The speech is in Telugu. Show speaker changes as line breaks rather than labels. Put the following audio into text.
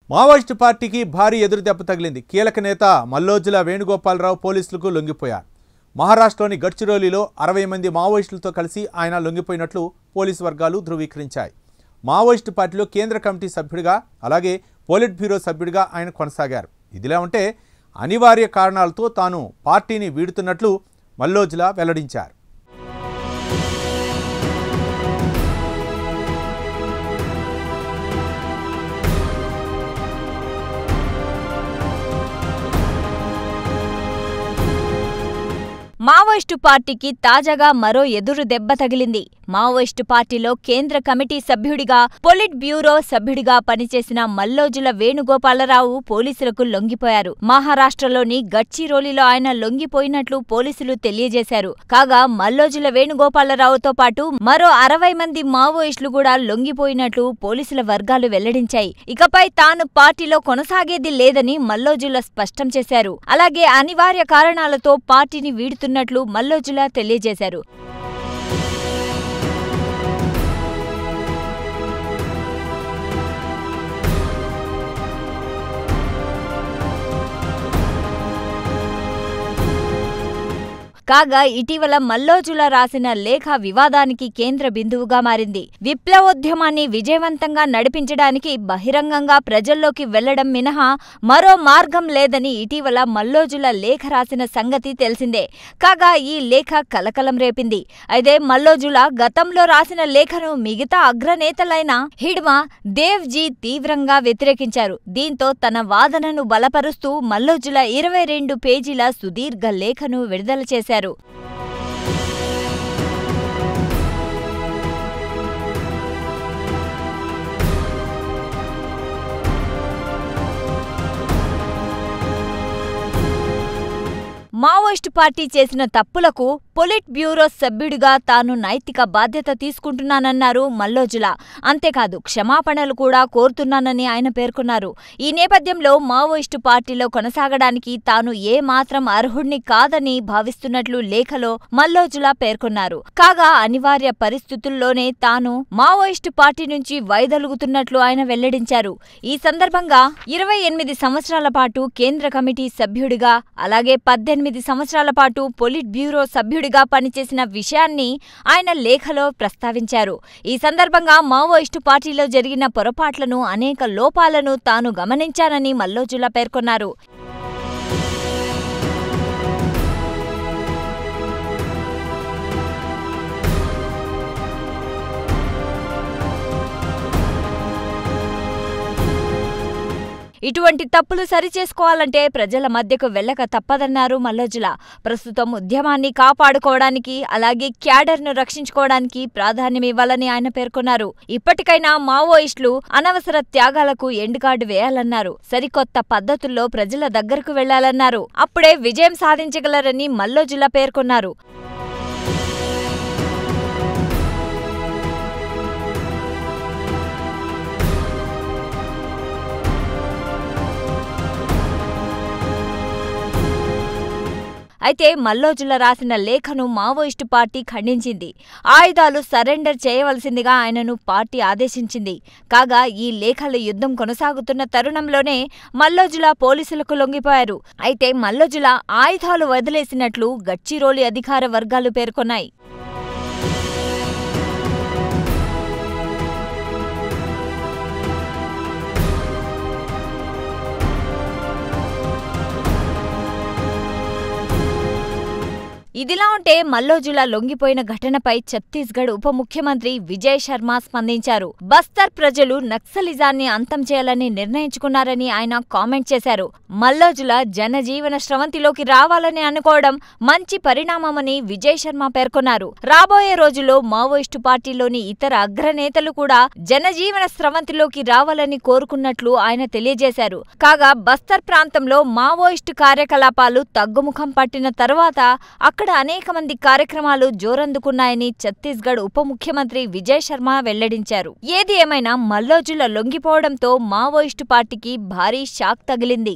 మావోయిస్టు పార్టీకి భారీ ఎదురుదెబ్బ తగిలింది. కీలక నేత మల్లోజుల వేణుగోపాలరావు పోలీసులకు లొంగిపోయారు. మహారాష్ట్రలోని గడ్చిరోలిలో 60 మంది మావోయిస్టులతో కలిసి ఆయన లొంగిపోయినట్లు పోలీసు వర్గాలు ధృవీకరించాయి. మావోయిస్టు పార్టీలో కేంద్ర కమిటీ సభ్యుడిగా అలాగే పోలిట్ బ్యూరో సభ్యుడిగా ఆయన కొనసాగారు. ఇదిలా ఉంటే అనివార్య కారణాలతో తాను పార్టీని వీడుతున్నట్లు మల్లోజుల వెల్లడించారు.
మావోయిస్టు పార్టీకి తాజాగా మరో ఎదురు దెబ్బ తగిలింది. మావోయిస్టు పార్టీలో కేంద్ర కమిటీ సభ్యుడిగా, పొలిట్ బ్యూరో సభ్యుడిగా పనిచేసిన మల్లోజుల వేణుగోపాలరావు పోలీసులకు లొంగిపోయారు. మహారాష్ట్రలోని గడ్చిరోలిలో ఆయన లొంగిపోయినట్లు పోలీసులు తెలియజేశారు. కాగా మల్లోజుల వేణుగోపాలరావుతో పాటు మరో 60 మంది మావోయిస్టులు కూడా లొంగిపోయినట్లు పోలీసుల వర్గాలు వెల్లడించాయి. ఇకపై తాను పార్టీలో కొనసాగేది లేదని మల్లోజుల స్పష్టం చేశారు. అలాగే అనివార్య కారణాలతో పార్టీని వీడుతున్నట్లు మల్లోజుల తెలియజేశారు. కాగా ఇటీవల మల్లోజుల రాసిన లేఖ వివాదానికి కేంద్ర బిందువుగా మారింది. విప్లవోద్యమాన్ని విజయవంతంగా నడిపించడానికి బహిరంగంగా ప్రజల్లోకి వెళ్లడం మినహా మరో మార్గం లేదని ఇటీవల మల్లోజుల లేఖ రాసిన సంగతి తెలిసిందే. కాగా ఈ లేఖ కలకలం రేపింది. అయితే మల్లోజుల గతంలో రాసిన లేఖను మిగతా అగ్రనేతలైన హిడ్మ, దేవ్జీ తీవ్రంగా వ్యతిరేకించారు. దీంతో తన వాదనను బలపరుస్తూ మల్లోజుల 22 పేజీల సుదీర్ఘ లేఖను విడుదల చేశారు. మావోయిస్టు పార్టీ చేసిన తప్పులకు పొలిట్ బ్యూరో సభ్యుడిగా తాను నైతిక బాధ్యత తీసుకుంటున్నానన్నారు మల్లోజుల. అంతేకాదు క్షమాపణలు కూడా కోరుతున్నానని ఆయన పేర్కొన్నారు. ఈ నేపథ్యంలో మావోయిస్టు పార్టీలో కొనసాగడానికి తాను ఏమాత్రం అర్హుణ్ణి కాదని భావిస్తున్నట్లు లేఖలో మల్లోజుల పేర్కొన్నారు. కాగా అనివార్య పరిస్థితుల్లోనే తాను మావోయిస్టు పార్టీ నుంచి వైదొలుగుతున్నట్లు ఆయన వెల్లడించారు. ఈ సందర్భంగా 28 సంవత్సరాల పాటు కేంద్ర కమిటీ సభ్యుడిగా అలాగే 18 సంవత్సరాల పాటు పొలిట్ బ్యూరో సభ్యుడిగా పనిచేసిన విషయాన్ని ఆయన లేఖలో ప్రస్తావించారు. ఈ సందర్భంగా మావోయిస్టు పార్టీలో జరిగిన పొరపాట్లను, అనేక లోపాలను తాను గమనించానని మల్లోజుల పేర్కొన్నారు. ఇటువంటి తప్పులు సరిచేసుకోవాలంటే ప్రజల మధ్యకు వెళ్లక తప్పదన్నారు మల్లోజుల. ప్రస్తుతం ఉద్యమాన్ని కాపాడుకోవడానికి అలాగే క్యాడర్ను రక్షించుకోవడానికి ప్రాధాన్యమివ్వాలని ఆయన పేర్కొన్నారు. ఇప్పటికైనా మావోయిస్టులు అనవసర త్యాగాలకు ఎండుకార్డు వేయాలన్నారు. సరికొత్త పద్ధతుల్లో ప్రజల దగ్గరకు వెళ్లాలన్నారు. అప్పుడే విజయం సాధించగలరని మల్లోజుల పేర్కొన్నారు. అయితే మల్లోజుల రాసిన లేఖను మావోయిస్టు పార్టీ ఖండించింది. ఆయుధాలు సరెండర్ చేయవలసిందిగా ఆయనను పార్టీ ఆదేశించింది. కాగా ఈ లేఖల యుద్ధం కొనసాగుతున్న తరుణంలోనే మల్లోజుల పోలీసులకు లొంగిపోయారు. అయితే మల్లోజుల ఆయుధాలు వదిలేసినట్లు గడ్చిరోలి అధికార వర్గాలు పేర్కొన్నాయి. ఇదిలా ఉంటే మల్లోజుల లొంగిపోయిన ఘటనపై ఛత్తీస్గఢ్ ఉప ముఖ్యమంత్రి విజయ్ శర్మ స్పందించారు. బస్తర్ ప్రజలు నక్సలిజాన్ని అంతం చేయాలని నిర్ణయించుకున్నారని ఆయన కామెంట్ చేశారు. మల్లోజుల జనజీవన స్రవంతిలోకి రావాలని అనుకోవడం మంచి పరిణామమని విజయ్ శర్మ పేర్కొన్నారు. రాబోయే రోజుల్లో మావోయిస్టు పార్టీలోని ఇతర అగ్రనేతలు కూడా జనజీవన స్రవంతిలోకి రావాలని కోరుకున్నట్లు ఆయన తెలియజేశారు. కాగా బస్తర్ ప్రాంతంలో మావోయిస్టు కార్యకలాపాలు తగ్గుముఖం పట్టిన తరువాత అక్కడ అనేక మంది కార్యక్రమాలు జోరందుకున్నాయని ఛత్తీస్గఢ్ ఉప ముఖ్యమంత్రి విజయ్ శర్మ వెల్లడించారు. ఏది ఏమైనా మల్లోజుల లొంగిపోవడంతో మావోయిస్టు పార్టీకి భారీ షాక్ తగిలింది.